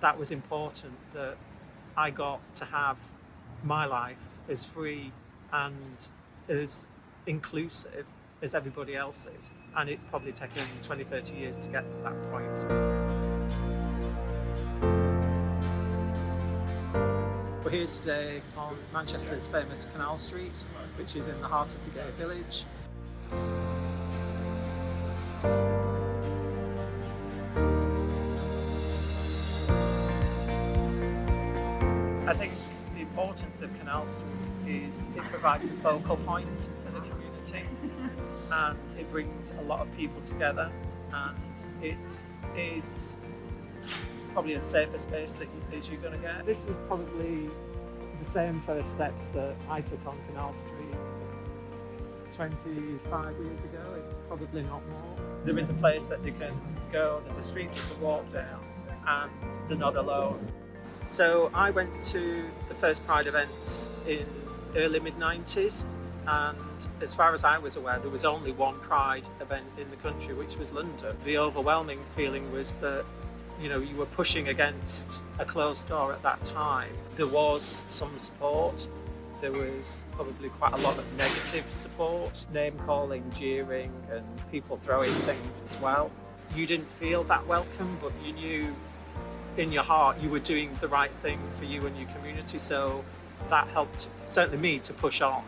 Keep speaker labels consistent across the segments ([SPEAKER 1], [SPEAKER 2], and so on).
[SPEAKER 1] that was important, that I got to have my life as free and as inclusive as everybody else's. And it's probably taken 20, 30 years to get to that point. We're here today on Manchester's famous Canal Street, which is in the heart of the gay village. I think the importance of Canal Street is it provides a focal point for the community and it brings a lot of people together, and it is probably a safer space that as you're going to get. This was probably the same first steps that I took on Canal Street 25 years ago, if probably not more. There is a place that you can go, there's a street you can walk down, and they're not alone. So I went to the first Pride events in early mid-90s, and as far as I was aware, there was only one Pride event in the country, which was London. The overwhelming feeling was that you were pushing against a closed door at that time. There was some support. There was probably quite a lot of negative support, name-calling, jeering, and people throwing things as well. You didn't feel that welcome, but you knew in your heart you were doing the right thing for you and your community, so that helped, certainly me, to push on.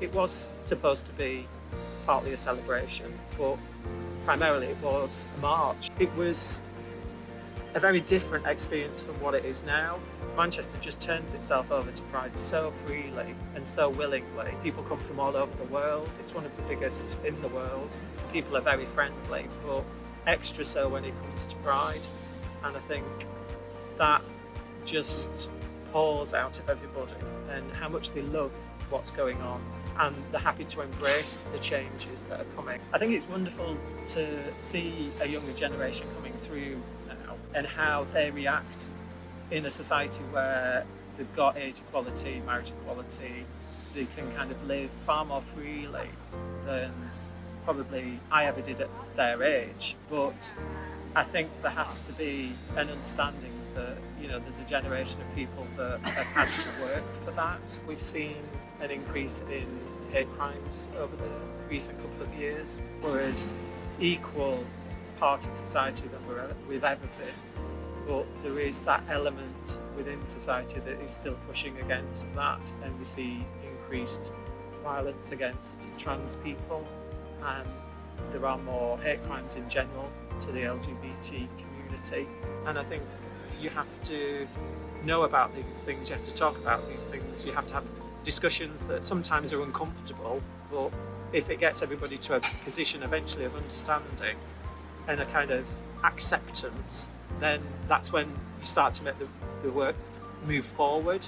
[SPEAKER 1] It was supposed to be partly a celebration, but primarily it was a march. It was a very different experience from what it is now. Manchester just turns itself over to Pride so freely and so willingly. People come from all over the world. It's one of the biggest in the world. People are very friendly, but extra so when it comes to Pride. And I think that just pours out of everybody and how much they love what's going on, and they're happy to embrace the changes that are coming. I think it's wonderful to see a younger generation coming through now and how they react in a society where they've got age equality, marriage equality. They can kind of live far more freely than probably I ever did at their age. But I think there has to be an understanding that there's a generation of people that have had to work for that. We've seen an increase in hate crimes over the recent couple of years. We're as equal part of society than we've ever been. But there is that element within society that is still pushing against that, and we see increased violence against trans people, and there are more hate crimes in general to the LGBT community. And I think you have to know about these things, you have to talk about these things, you have to have discussions that sometimes are uncomfortable, but if it gets everybody to a position eventually of understanding and a kind of acceptance, then that's when you start to make the work move forward.